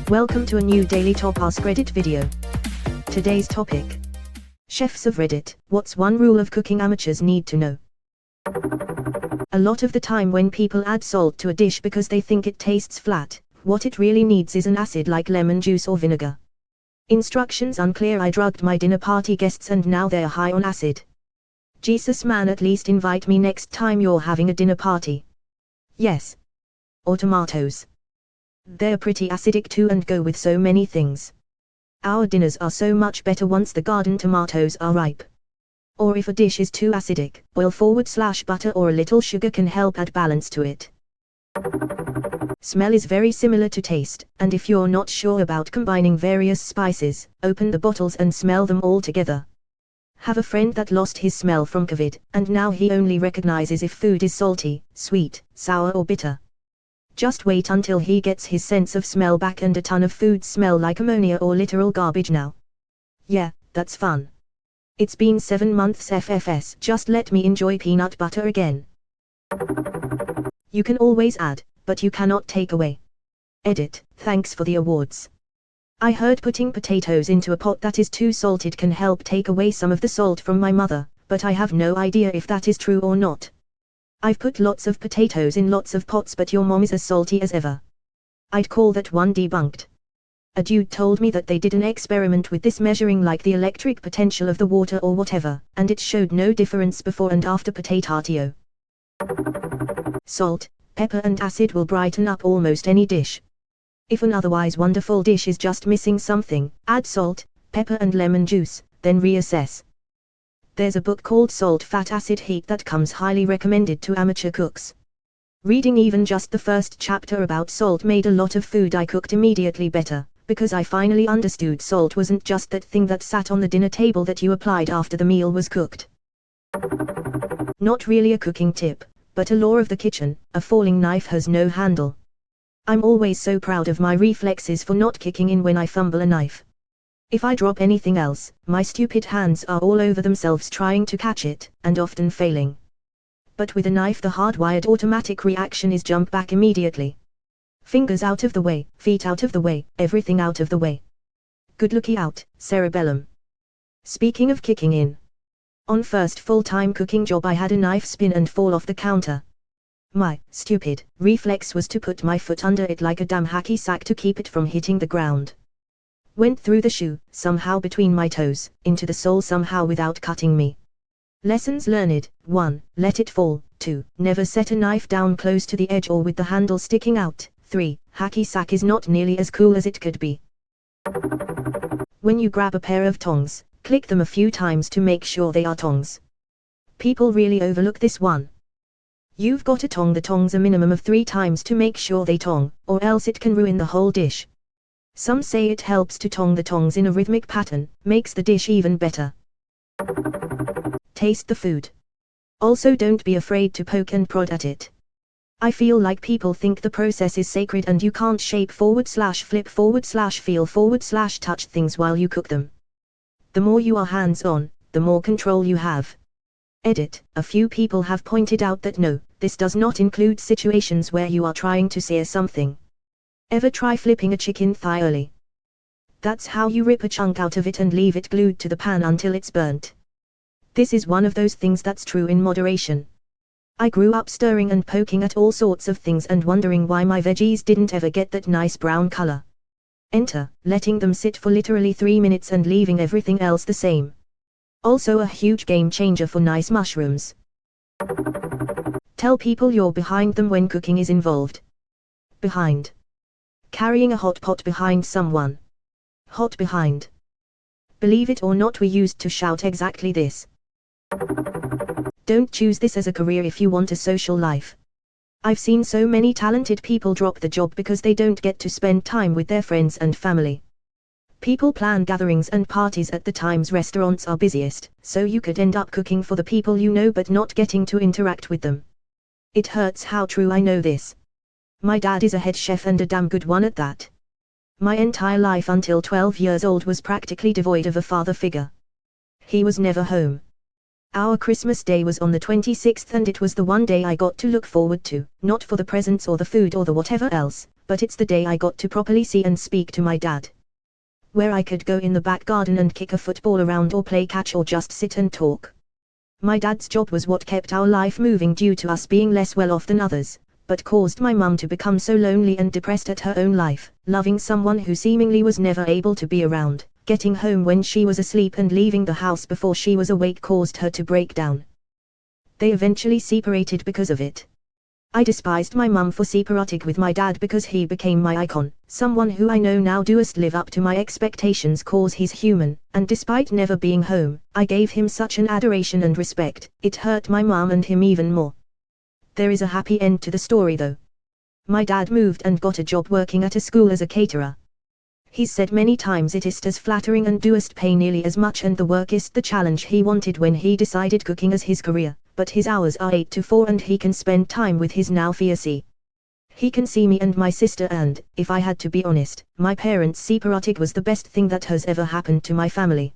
Welcome to a new daily top Askreddit video. Today's topic. Chefs of Reddit, what's one rule of cooking amateurs need to know? A lot of the time when people add salt to a dish because they think it tastes flat, what it really needs is an acid like lemon juice or vinegar. Instructions unclear. I drugged my dinner party guests and now they're high on acid. Jesus man, at least invite me next time you're having a dinner party. Yes. Or tomatoes. They're pretty acidic too and go with so many things. Our dinners are so much better once the garden tomatoes are ripe. Or if a dish is too acidic, oil/butter or a little sugar can help add balance to it. Smell is very similar to taste, and if you're not sure about combining various spices, open the bottles and smell them all together. Have a friend that lost his smell from COVID, and now he only recognizes if food is salty, sweet, sour or bitter. Just wait until he gets his sense of smell back and a ton of foods smell like ammonia or literal garbage now. Yeah, that's fun. It's been 7 months FFS, just let me enjoy peanut butter again. You can always add, but you cannot take away. Edit, thanks for the awards. I heard putting potatoes into a pot that is too salted can help take away some of the salt from my mother, but I have no idea if that is true or not. I've put lots of potatoes in lots of pots but your mom is as salty as ever. I'd call that one debunked. A dude told me that they did an experiment with this measuring like the electric potential of the water or whatever, and it showed no difference before and after potato. Salt, pepper and acid will brighten up almost any dish. If an otherwise wonderful dish is just missing something, add salt, pepper and lemon juice, then reassess. There's a book called Salt, Fat, Acid, Heat that comes highly recommended to amateur cooks. Reading even just the first chapter about salt made a lot of food I cooked immediately better, because I finally understood salt wasn't just that thing that sat on the dinner table that you applied after the meal was cooked. Not really a cooking tip, but a law of the kitchen: a falling knife has no handle. I'm always so proud of my reflexes for not kicking in when I fumble a knife. If I drop anything else, my stupid hands are all over themselves trying to catch it, and often failing. But with a knife the hardwired automatic reaction is jump back immediately. Fingers out of the way, feet out of the way, everything out of the way. Good looky out, cerebellum. Speaking of kicking in. On first full-time cooking job I had a knife spin and fall off the counter. My stupid reflex was to put my foot under it like a damn hacky sack to keep it from hitting the ground. Went through the shoe, somehow between my toes, into the sole somehow without cutting me. Lessons learned: 1. Let it fall. 2. Never set a knife down close to the edge or with the handle sticking out. 3. Hacky sack is not nearly as cool as it could be. When you grab a pair of tongs, click them a few times to make sure they are tongs. People really overlook this one. You've got to tong the tongs a minimum of 3 times to make sure they tong, or else it can ruin the whole dish. Some say it helps to tong the tongs in a rhythmic pattern, makes the dish even better. Taste the food. Also don't be afraid to poke and prod at it. I feel like people think the process is sacred and you can't shape/flip/feel/touch things while you cook them. The more you are hands-on, the more control you have. Edit, a few people have pointed out that no, this does not include situations where you are trying to sear something. Ever try flipping a chicken thigh early? That's how you rip a chunk out of it and leave it glued to the pan until it's burnt. This is one of those things that's true in moderation. I grew up stirring and poking at all sorts of things and wondering why my veggies didn't ever get that nice brown color. Enter, letting them sit for literally 3 minutes and leaving everything else the same. Also a huge game changer for nice mushrooms. Tell people you're behind them when cooking is involved. Behind. Carrying a hot pot behind someone. Hot behind. Believe it or not, we used to shout exactly this. Don't choose this as a career if you want a social life. I've seen so many talented people drop the job because they don't get to spend time with their friends and family. People plan gatherings and parties at the times restaurants are busiest, so you could end up cooking for the people you know but not getting to interact with them. It hurts how true I know this. My dad is a head chef and a damn good one at that. My entire life until 12 years old was practically devoid of a father figure. He was never home. Our Christmas day was on the 26th and it was the one day I got to look forward to, not for the presents or the food or the whatever else, but it's the day I got to properly see and speak to my dad. Where I could go in the back garden and kick a football around or play catch or just sit and talk. My dad's job was what kept our life moving due to us being less well off than others, but caused my mum to become so lonely and depressed at her own life, loving someone who seemingly was never able to be around, getting home when she was asleep and leaving the house before she was awake caused her to break down. They eventually separated because of it. I despised my mum for separating with my dad because he became my icon, someone who I know now doest live up to my expectations cause he's human, and despite never being home, I gave him such an adoration and respect, it hurt my mum and him even more. There is a happy end to the story though. My dad moved and got a job working at a school as a caterer. He's said many times it is as flattering and doest pay nearly as much and the work is the challenge he wanted when he decided cooking as his career, but his hours are 8 to 4 and he can spend time with his now fiancée. He can see me and my sister and, if I had to be honest, my parents separating was the best thing that has ever happened to my family.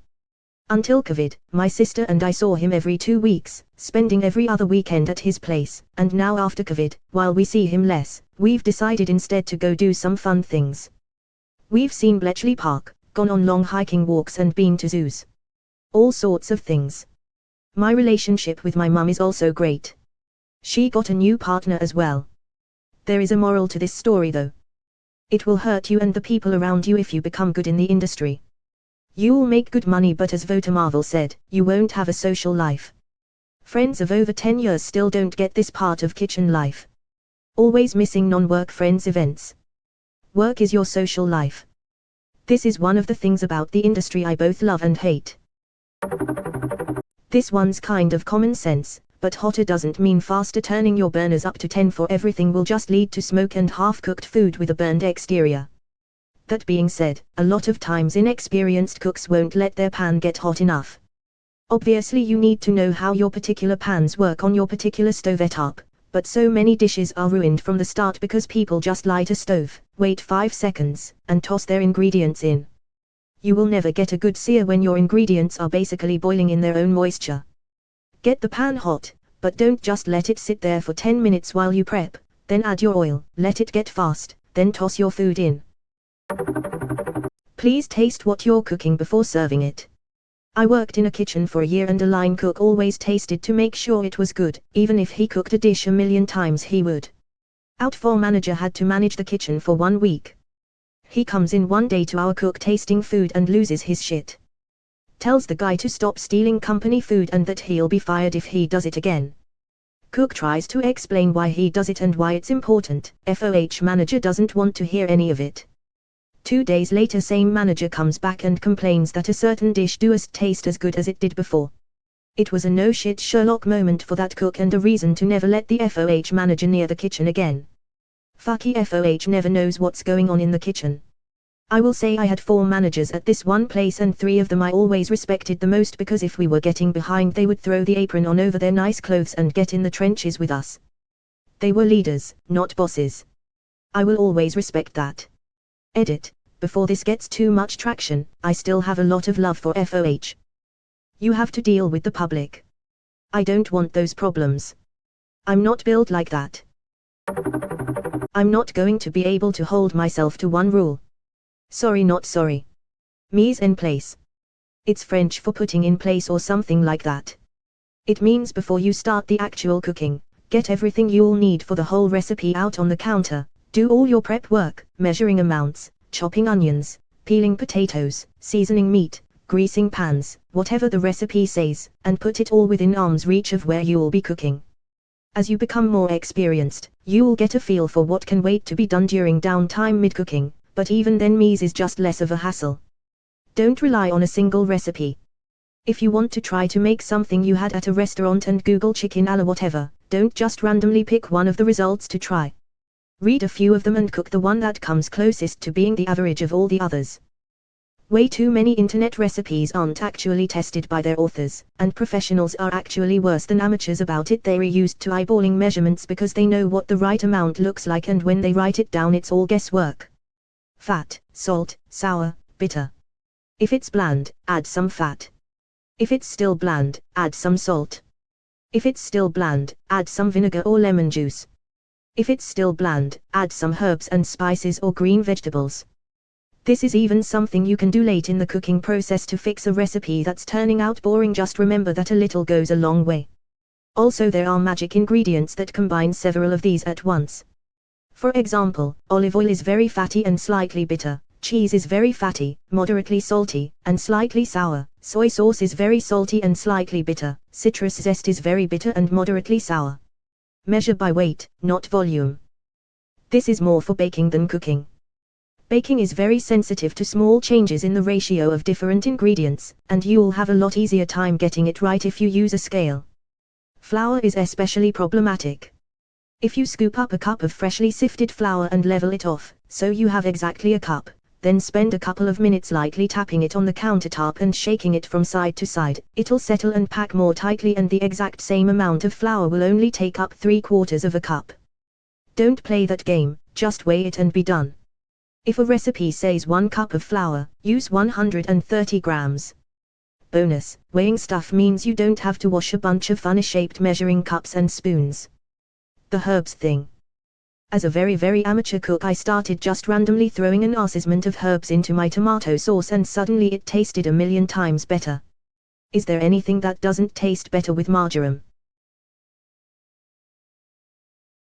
Until COVID, my sister and I saw him every 2 weeks, spending every other weekend at his place, and now after COVID, while we see him less, we've decided instead to go do some fun things. We've seen Bletchley Park, gone on long hiking walks and been to zoos. All sorts of things. My relationship with my mum is also great. She got a new partner as well. There is a moral to this story though. It will hurt you and the people around you if you become good in the industry. You'll make good money but as Voter Marvel said, you won't have a social life. Friends of over 10 years still don't get this part of kitchen life. Always missing non-work friends events. Work is your social life. This is one of the things about the industry I both love and hate. This one's kind of common sense, but hotter doesn't mean faster. Turning your burners up to 10 for everything will just lead to smoke and half-cooked food with a burned exterior. That being said, a lot of times inexperienced cooks won't let their pan get hot enough. Obviously you need to know how your particular pans work on your particular stove up, but so many dishes are ruined from the start because people just light a stove, wait 5 seconds, and toss their ingredients in. You will never get a good sear when your ingredients are basically boiling in their own moisture. Get the pan hot, but don't just let it sit there for 10 minutes while you prep, then add your oil, let it get fast, then toss your food in. Please taste what you're cooking before serving it. I worked in a kitchen for a year and a line cook always tasted to make sure it was good, even if he cooked a dish a million times he would. Out for manager had to manage the kitchen for 1 week. He comes in one day to our cook tasting food and loses his shit. Tells the guy to stop stealing company food and that he'll be fired if he does it again. Cook tries to explain why he does it and why it's important, FOH manager doesn't want to hear any of it. 2 days later same manager comes back and complains that a certain dish doesn't taste as good as it did before. It was a no-shit Sherlock moment for that cook and a reason to never let the FOH manager near the kitchen again. Fucky FOH never knows what's going on in the kitchen. I will say I had 4 managers at this one place and 3 of them I always respected the most because if we were getting behind they would throw the apron on over their nice clothes and get in the trenches with us. They were leaders, not bosses. I will always respect that. Edit, before this gets too much traction, I still have a lot of love for FOH. You have to deal with the public. I don't want those problems. I'm not built like that. I'm not going to be able to hold myself to one rule. Sorry, not sorry. Mise en place. It's French for putting in place or something like that. It means before you start the actual cooking, get everything you'll need for the whole recipe out on the counter. Do all your prep work, measuring amounts, chopping onions, peeling potatoes, seasoning meat, greasing pans, whatever the recipe says, and put it all within arm's reach of where you'll be cooking. As you become more experienced, you'll get a feel for what can wait to be done during downtime mid-cooking, but even then mise is just less of a hassle. Don't rely on a single recipe. If you want to try to make something you had at a restaurant and Google chicken a la whatever, don't just randomly pick one of the results to try. Read a few of them and cook the one that comes closest to being the average of all the others. Way too many internet recipes aren't actually tested by their authors, and professionals are actually worse than amateurs about it. They're used to eyeballing measurements because they know what the right amount looks like, and when they write it down it's all guesswork. Fat, salt, sour, bitter. If it's bland, add some fat. If it's still bland, add some salt. If it's still bland, add some vinegar or lemon juice. If it's still bland, add some herbs and spices or green vegetables. This is even something you can do late in the cooking process to fix a recipe that's turning out boring. Just remember that a little goes a long way. Also, there are magic ingredients that combine several of these at once. For example, olive oil is very fatty and slightly bitter, cheese is very fatty, moderately salty, and slightly sour, soy sauce is very salty and slightly bitter, citrus zest is very bitter and moderately sour. Measure by weight, not volume. This is more for baking than cooking. Baking is very sensitive to small changes in the ratio of different ingredients, and you'll have a lot easier time getting it right if you use a scale. Flour is especially problematic. If you scoop up a cup of freshly sifted flour and level it off, so you have exactly a cup, then spend a couple of minutes lightly tapping it on the countertop and shaking it from side to side, it'll settle and pack more tightly, and the exact same amount of flour will only take up 3/4 of a cup. Don't play that game, just weigh it and be done. If a recipe says 1 cup of flour, use 130 grams. Bonus, weighing stuff means you don't have to wash a bunch of funny-shaped measuring cups and spoons. The herbs thing. As a very amateur cook, I started just randomly throwing an assortment of herbs into my tomato sauce, and suddenly it tasted a million times better. Is there anything that doesn't taste better with marjoram?